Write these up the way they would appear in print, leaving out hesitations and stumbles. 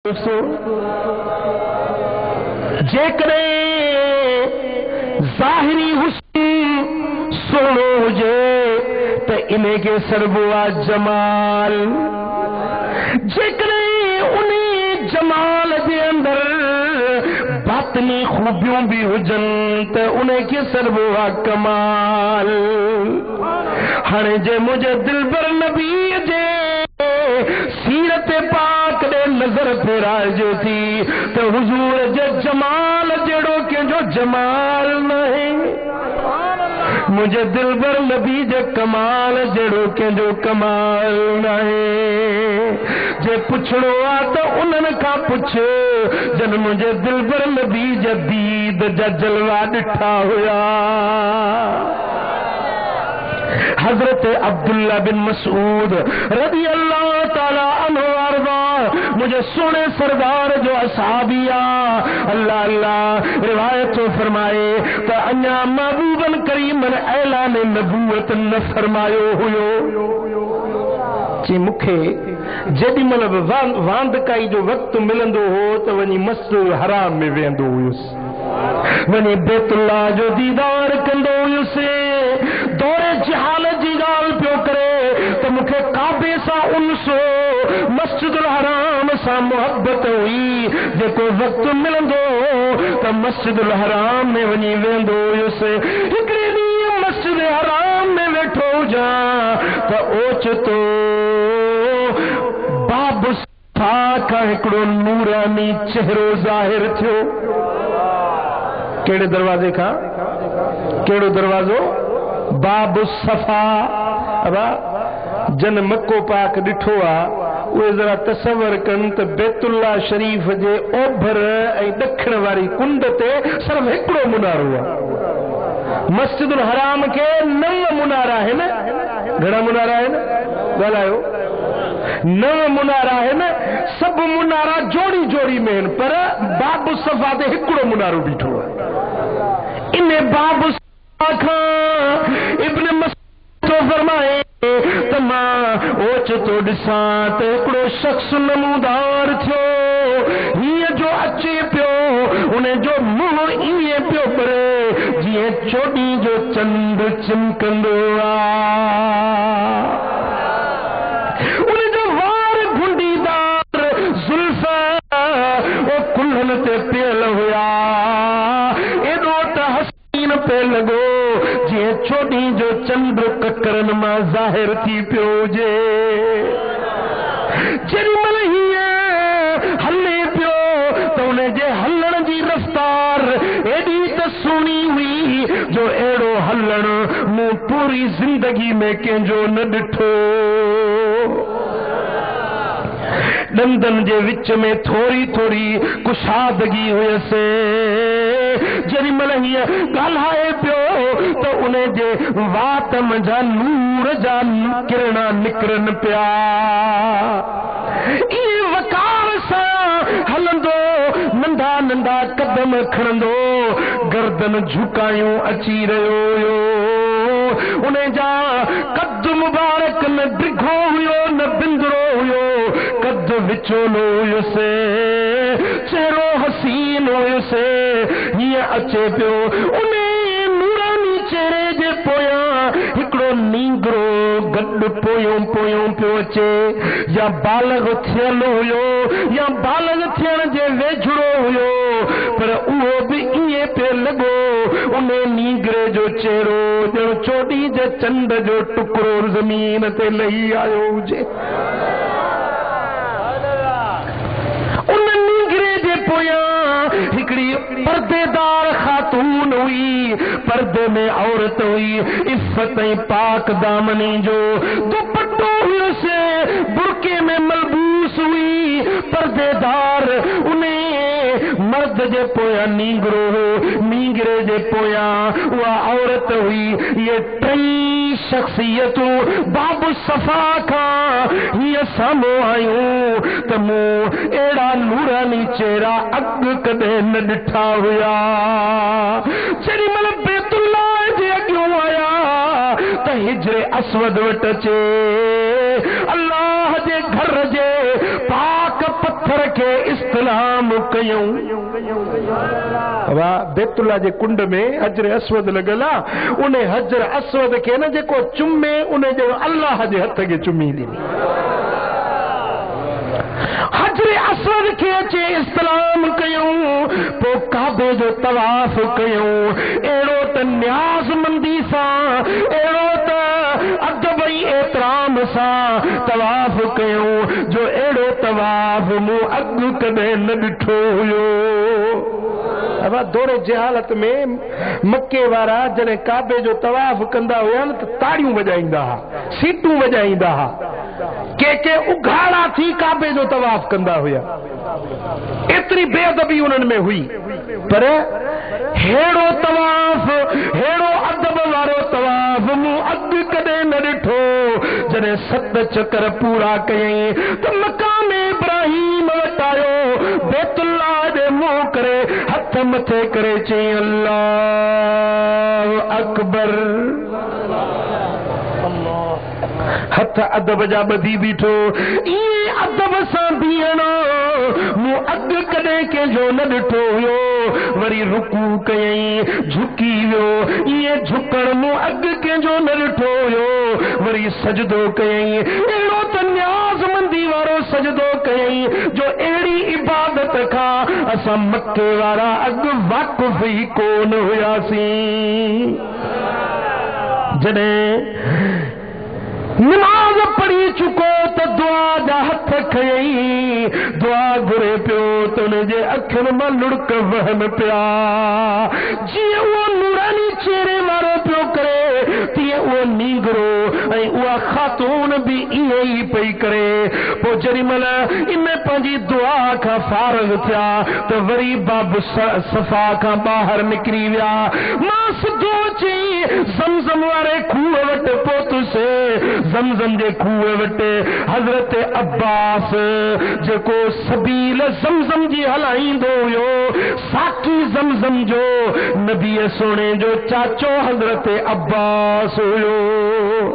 जेकरे ज़ाहिरी हुस्न सोनो हुजे तो इन्हें के सरबुआ जमाल, जेकरे उन्हें जमाल के अंदर बातनी खूबियों भी हुजन तो उन्हें के सरबुआ कमाल। हणे जे मुझे दिल पर नबी जे सीरत पाक दे नजर फेराइजे थी तो हुजूर जे जमाल जेड़ो के जो जमाल नहीं, मुझे दिल भर नबी जे कमाल जेड़ो के जो कमाल नहीं। जे पुछड़ो आ तो उन्हनि का पुछो जन मुझे दिल भर नबी जे दीद जा जलवा ॾिठा हुया। हजरत अब्दुल्ला बिन मसूद रज़ी अल्लाह ताला अन्हु अर्दा मुझे सोने सरदार जो असहाबिया अल्लाह अल्लाह रिवायत फरमाए तो अञा महबूबन करीमन ऐलान नबूवत न फरमायो हुयो। जी मूंखे जेॾी महिल बि वांदकाई जो वक़्तु मिलंदो हो त वञी मस्जिद हराम में वेंदो हुयुसि, वञी बैतुल्ला जो दीदार कंदो हुयुसि। दौरे जहालत जी ॻाल्हि पियो करे त मूंखे काबे सां उनसो मस्जिदुल हराम सां मुहबत हुई। जेको वक़्तु मिलंदो त मस्जिदुल हराम में वञी वेंदो हुयुसि। हिकिड़े ॾींहुं मस्जिद हराम में वेठो हुजां त ओचितो बाब सफ़ा खां हिकिड़ो नूरानी चेहरो ज़ाहिर थियो। कहिड़े दरवाज़े खां? कहिड़ो दरवाज़ो? बाब सफ़ा। जन मक्को पाक ॾिठो आहे उहे ज़रा तसवर कनि त बैतुल्ला शरीफ़ जे ओभर ऐं ॾखिण वारी कुंड ते सिर्फ़ हिकिड़ो मुनारो आहे। मस्जिदुल हराम खे 9 मुनारा आहिनि। घणा मुनारा आहिनि? ॻाल्हायो। 9 मुनारा आहिनि। सभु मुनारा जोड़ी जोड़ी में आहिनि पर बाब सफ़ा ते हिकिड़ो मुनारो बीठो आहे। इन बाब सफ़ा खां इब्न मसूद फरमाए त मां ओचितो ॾिसां त हिकिड़ो शख्स नमूदार थियो। हीअं जो अचे पियो उन जो मुंहुं ईअं पियो ॿरे जीअं चोॾीं जो चंड चिमकंदो आहे। उन जो वार गुंडीदार ज़ुल्फ़ ओ कुल्हनि ते पियल हुया। एॾो त हसीन पे लॻो जीअं चोॾीं जो चंड ककरनि मां ज़ाहिर थी पियो हुजे। जेॾी महिल हीअं हले पियो त उन जे हलण जी रफ़्तार एॾी त सुहिणी हुई जो अहिड़ो हलण मूं पूरी ज़िंदगी में कंहिंजो न ॾिठो। ॾंदनि जे विच में थोरी थोरी कुशादगी हुयसि। जेॾी महिल हीअं ॻाल्हाए पियो त उन जे वात मंझां नूर जा किरणा निकिरनि पिया। इहे वकार सां हलंदो, नंढा नंढा कदम खणंदो, गर्दन झुकायूं अची रहियो हुयो। उन जा कद मुबारक न डिघो हुयो न बिंदरो हुयो, कद विचोलो हुयुसि, चेहरो हसीन हुयुसि। हीअं अचे पियो उन नूरानी चेहरे जे पोयां हिकिड़ो नींगरो गॾु पोयों पोयों पियो अचे। या बालग थियल हुयो या बालग थियण जे वेझड़ो हुयो पर उहो बि ईअं पियो लॻो उन नींगरे जो चेहरो ॼण चोॾीं जे चंड जो टुकड़ो ज़मीन ते लही आयो हुजे। उन नींगरे जे पोयां हिकिड़ी पर्देदार खातून हुई। पर्दे में औरत हुई, इफ़त ऐं पाक दामनी जो दुपट्टो हुयुसि, बुरके में मलबूस हुई, पर्देदार। उन मर्द जे पोयां नींगरो हो, नींगरे जे पोयां उहा औरत हुई। ये 3 शख्सियतूं बाब सफ़ा खां हीअं साम्हूं आयूं त मूं अहिड़ा नूरानी चेहरा अॻु कॾहिं न ॾिठा हुया। जेॾी महिल बैतुल्ला जे अॻियों आया त हिजरे अस्वद वटि अचे। अल्लाह जे घर जे पाक पत پتھر کے استلام کیوں واہ بیت اللہ جے کنڈ میں حجر اسود لگلا انہیں حجر اسود کے نا جے کو چمے انہیں جو اللہ جے ہتھ کے چمی دی حجر اسود کے چے استلام کیوں پو کعبے جو طواف کیوں ایڑو تا نیاز مندی سا ایڑو تا ادب احترام سا طواف کیوں جو ایڑو طواف مو اگ کدے نہ ڈٹھو ہویو اب دور جہالت میں مکے وارا جنہیں کعبے جو طواف کندا ہویا نا تو تاڑیوں بجائیں دا سیٹوں بجائیں دا کہ اگھاڑا تھی کعبے جو طواف کندا ہویا اتنی بے ادبی انہوں میں ہوئی پر ہیڑو طواف ہیڑو ادب وارو طواف مو اگ کدے نہ ڈٹھو جنہیں 7 چکر پورا کئیں تو مقام ابراہیم وٹایو بیت اللہ دے منہ کرے ہتھ متھے کرے چیں اللہ اکبر ہتھ ادب جا بدی بیٹھو یہ ادب سان بیانو مو اگ کدے کے جو نہ ڈٹھو ہویو وری رکوع کئیں جھکی ویو یہ جھکڑ مو اگ کے جو نہ ڈٹھو ہویو وری سجدو کئیں ایڑو تے نیاز مندی وارو سجدو کئیں جو ایڑی عبادت کھا اسا مکے وارا اگ واقف ہی کون ہویا سی جنے نماز پڑھی چکو تو دعا جا ہتھ کھئی دعا گرے پیو تو نجے اکھر میں لڑک وہن پیا جی وہ نورانی چہرے وارو پیو کرے تیے وہ نیگرو اے وہ خاتون بھی ہی پئی کرے پو جری ملا انہیں پانجی دعا کا فارغ تھیا تو وری باب صفا کا باہر نکری ویا ماں سدو چی زمزم وارے کھوہ وٹ پوتو سے زمزم جے کھوئے وٹے حضرت عباس جے کو سبیل زمزم جی ہلائیں دو یو ساکی زمزم جو نبی سونے جو چاچو حضرت عباس ہویو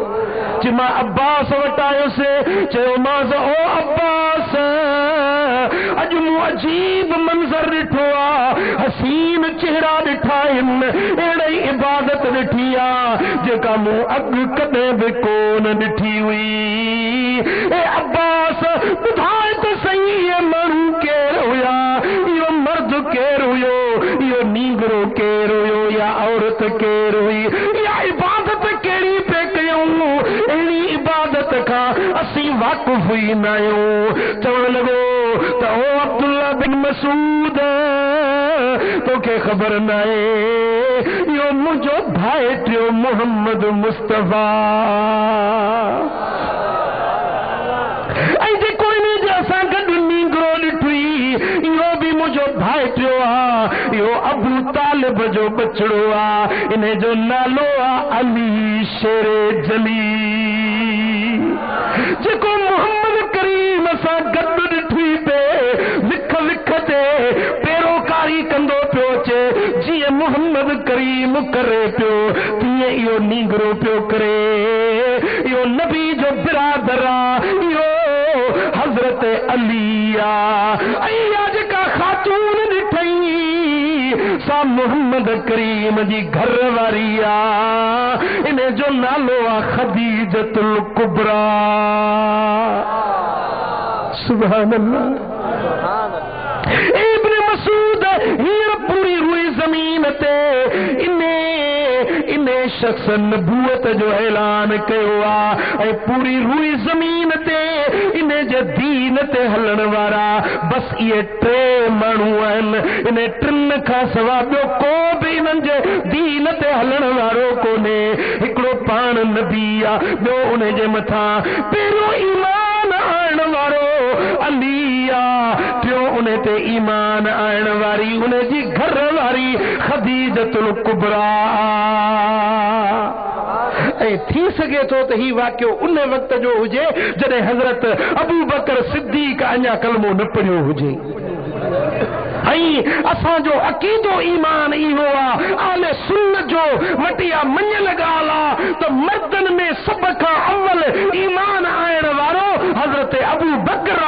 چما عباس وٹایو سے چو ماز او عباس اجمو عجیب منظر ڈٹھوا حسین چہرہ ڈٹھائن ایڑی عبادت ڈٹھیا جے کا مو اگ کدے بکون ڈٹھی ہوئی اے عباس بدھائے تو صحیح ہے مرو کیر ہویا یہ مرد کیر ہویو یہ نیگرو کیر ہویو یا عورت کیر ہوئی یا عبادت کیڑی پہ کیوں ایڑی عبادت کا اسی واقف ہوئی نایوں چون لگو تو او عبداللہ بن مسعود تو کہ خبر نائے یو مجھو بھائیٹیو محمد مصطفیٰ ایسے کوئی نہیں جیسا گھڑ نیگرو لٹھوئی یو بھی مجھو بھائیٹیو یو ابو طالب جو بچڑو انہیں جو نالو علی شیر جلی جکو محمد کریم سا گھڑ ڈٹھوئی پہ لکھ لکھتے پیروکاری کندو پیو چے جی محمد کریم کرے پیو تیے یو نیگرو پیو کرے یو نبی جو برادرہ یو حضرت علیہ ایا جکا خاتون ڈٹھئی سا محمد کریم جی گھر واریا انہیں جو نالو خدیجۃ الکبریٰ سبحان اللہ ابن مسعود ہیر پوری ہوئی زمین تے انہیں شخص نبوت جو اعلان کیوا اے پوری ہوئی زمین تے انہیں جو دین تے ہلن وارا بس یہ ٹرے مانو ہیں انہیں ٹرن کا سوا بیو کو بھی انہیں جو دین تے ہلن وارو کو نے ہکڑو پان نبیا بیو انہیں جو متھا پیرو ایمان آن وارو علیہ پیو انہیں تے ایمان آن واری انہیں جی گھر واری خدیجۃ الکبریٰ اے تھی سگے تو ہی واقعو ان وقت جو ہوجے جنہیں حضرت ابو بکر صدیق انیا کلمو نہ پڑھیو ہوجے اساں جو عقیدو ایمان ای ہوا آل سنت جو وٹیا من لگالا تو مردن میں سب کا اول ایمان آئن وارو حضرت ابو بکر